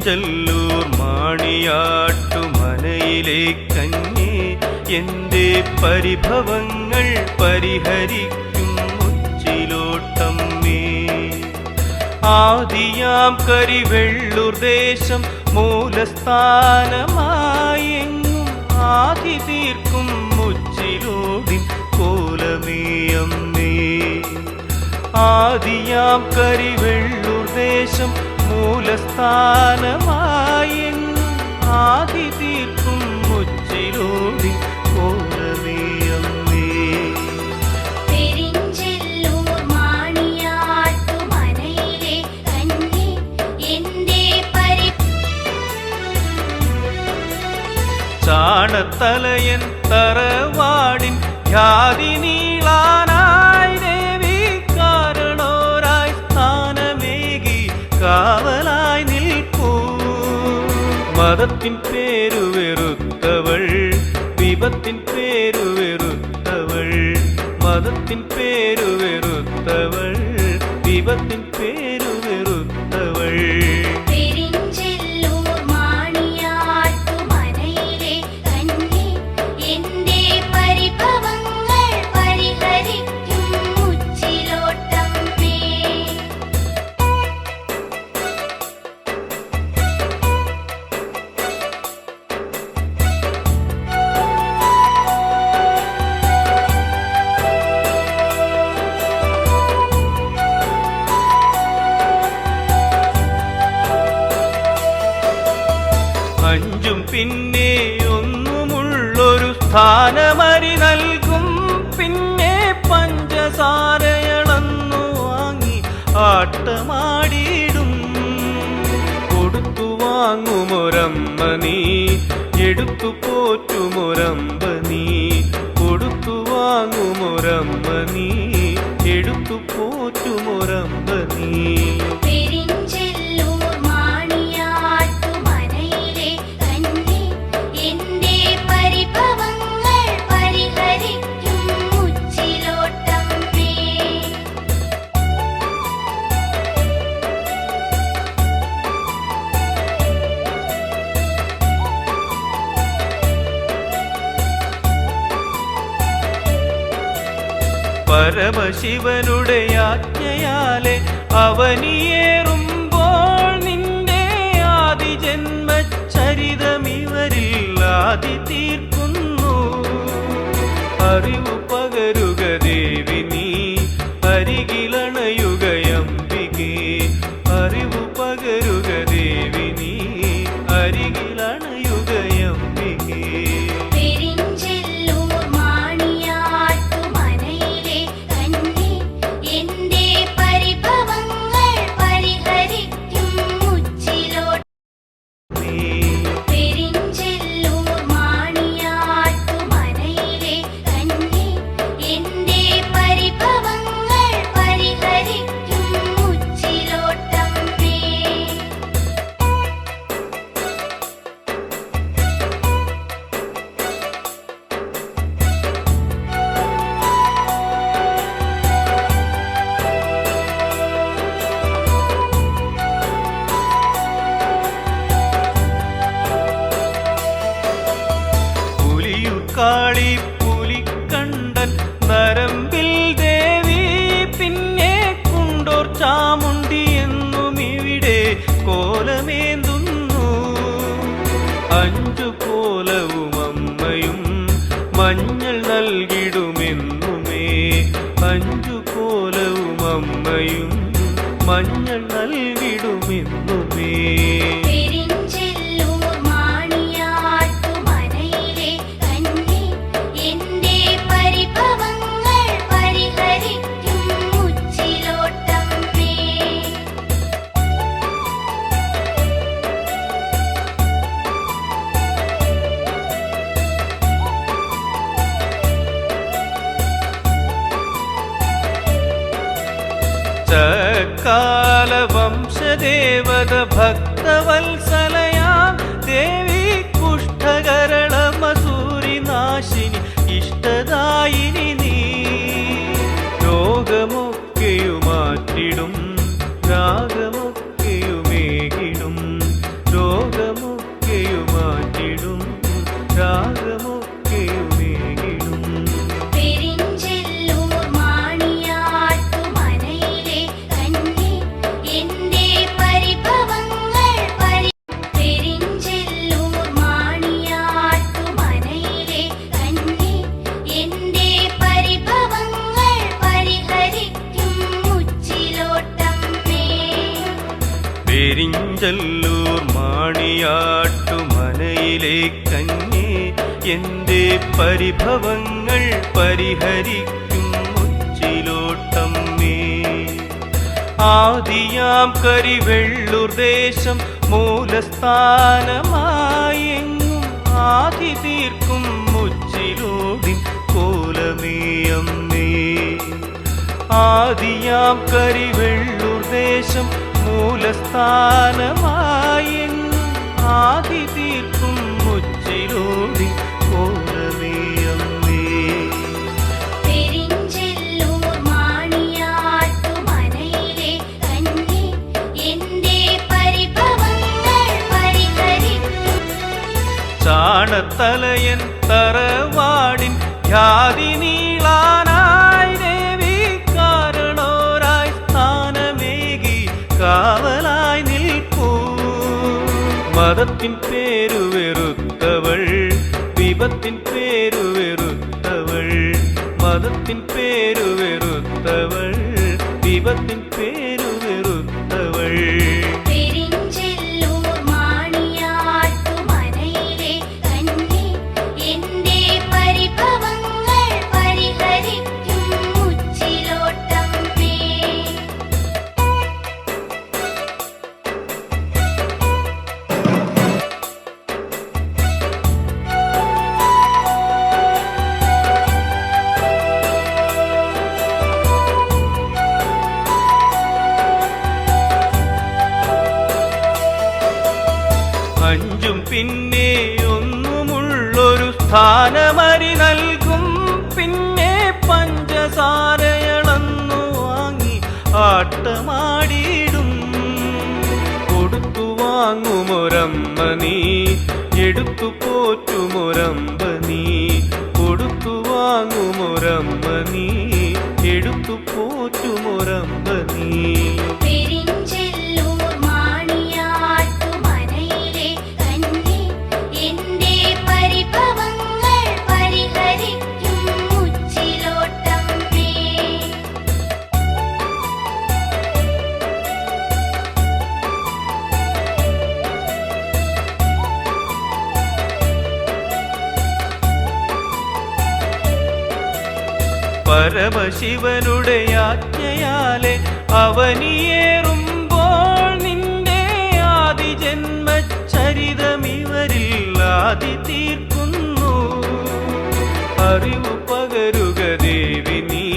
പെരിഞ്ചല്ലൂർ മാണിയാട്ടുമനയിലെ കന്യേ, എൻ്റെ പരിഭവങ്ങൾ പരിഹരിക്കും മുച്ചിലോട്ടമ്മേ. ആദിയാം കരിവെള്ളൂർ ദേശം മൂലസ്ഥാനമായെങ്ങും ആദി തീർക്കും മുച്ചിലോടിൻ കോലമേ അമ്മേ. ആദിയാം കരിവെള്ളൂർ ദേശം മൂലസ്ഥാനമായെങ്ങും ആദി തീർക്കും മുച്ചിലോടിൻ കോലമേ അമ്മേ. ചാണത്തലയൻ തറവാടിൻ ഖ്യാതി നീളാനായി ദേവി കാരണോരായി സ്ഥാനമേകി കാവലായി നിൽപ്പൂ. മതത്തിൻ പേരു വെറുത്തവൾ, വിപത്തിൻ പേരു വെറുത്തവൾ, മതത്തിൻ പേരു വെറുത്തവൾ, വിപത്തിൻ പേരു വെറുത്തവൾ. അഞ്ചും പിന്നെ ഒന്നുമുള്ളൊരു സ്ഥാനമരി നൽകും. പിന്നെ പഞ്ചസാരയളന്നു വാങ്ങി ആട്ടമാടിയിടും. കൊടുത്തു വാങ്ങുമൊരമ്മ നീ, എടുത്തു പോറ്റുമൊരമ്പ നീ. കൊടുത്തു വാങ്ങുമൊരമ്മ നീ, എടുത്തു പോറ്റുമൊരമ്പ നീ. പരമശിവനുടെ ആജ്ഞയാലെ അവനിയേറുമ്പോൾ നിന്റെ ആദിജന്മചരിതമിവരിൽ ആദി തീർക്കുന്നു. അറിവു പകരുക ദേവി നീ, അരികിലണയുകയംബികേ. അറിവു പകരുക ദേവി നീ, അരികിലണയുകയംബികേ. കാളി പുലിക്കണ്ടൻ നരമ്പിൽ ദേവി, പിന്നെ കുണ്ടോർ ചാമുണ്ടി എന്നും ഇവിടെ കോലമേന്തുന്നു. അഞ്ചു കോലവും അമ്മയും മഞ്ഞൾ നൽകിടുമെന്നുമേ. അഞ്ചു കോലവും അമ്മയും മഞ്ഞൾ നൽകിടുമെന്നുമേ. ചക്കാല വംശദേവത ഭക്തവത്സലയാം ദേവി, കുഷ്ഠകരണ മസൂരി നാശിനി ഇഷ്ടദായിനി നീ. രോഗമൊക്കെയുമാറ്റിടും രാഗമൊക്കെയുമേകിടും, പെരിഞ്ചല്ലൂർ മാണിയാട്ടുമനയിലെ കന്യേ എന്റെ പരിഭവങ്ങൾ പരിഹരിക്കും മുച്ചിലോട്ടമ്മേ. ആദിയാം കരിവെള്ളൂർ ദേശം മൂലസ്ഥാനമായെങ്ങും ആദി തീർക്കും മുച്ചിലോടിൻ കോലമേയമ്മേ. ആദിയാം കരിവെള്ളൂർ ദേശം മൂലസ്ഥാനമായെങ്ങും ആദി തീർക്കും മുച്ചിലോടിൻ കോലമേയമ്മേ. പെരിഞ്ചല്ലൂർ മാണിയാട്ടുമനയിലെ കന്യേ എന്റെ പരിഭവങ്ങൾ പരിഹരിക്കും. ചാണത്തലയൻ തറവാടിൻ ഖ്യാതി നീളാനായി ദേവി കാരണോരായി സ്ഥാനമേകി കാവലായി നിൽപ്പൂ. മതത്തിൻ പേരു വെറുത്തവൾ വിപത്തിൻ പേരു വെറുത്തവൾ. മതത്തിൻ പേരു വെറുത്തവൾ വിപത്തിൻ പേരു വെറുത്തവൾ. പെരിഞ്ചല്ലൂർ മാണിയാട്ടുമനയിലെ കന്യേ എന്റെ പരിഭവങ്ങൾ പരിഹരിക്കും മുച്ചിലോട്ടമ്മേ. അഞ്ചും പിന്നെ ഒന്നുമുള്ളൊരു സ്ഥാനമരി നൽകും. പിന്നെ പഞ്ചസാരയളന്നു വാങ്ങി ആട്ടമാടിയിടും. കൊടുത്തു വാങ്ങുമൊരമ്മ നീ എടുത്തു പോറ്റുമൊരമ്പ നീ. കൊടുത്തു വാങ്ങുമൊരമ്മ നീ എടുത്തു പോറ്റുമൊരമ്പ നീ. പെരിഞ്ചല്ലൂർ മാണിയാട്ടുമനയിലെ കന്യേ എന്റെ പരിഭവങ്ങൾ പരിഹരിക്കും മുച്ചിലോട്ടമ്മേ. പരമശിവനുടെ ആജ്ഞയാലെ അവനിയേറുമ്പോൾ നിന്റെ ആദിജന്മചരിതമിവരിൽ ആദി തീർക്കുന്നു. അറിവു പകരുക ദേവി നീ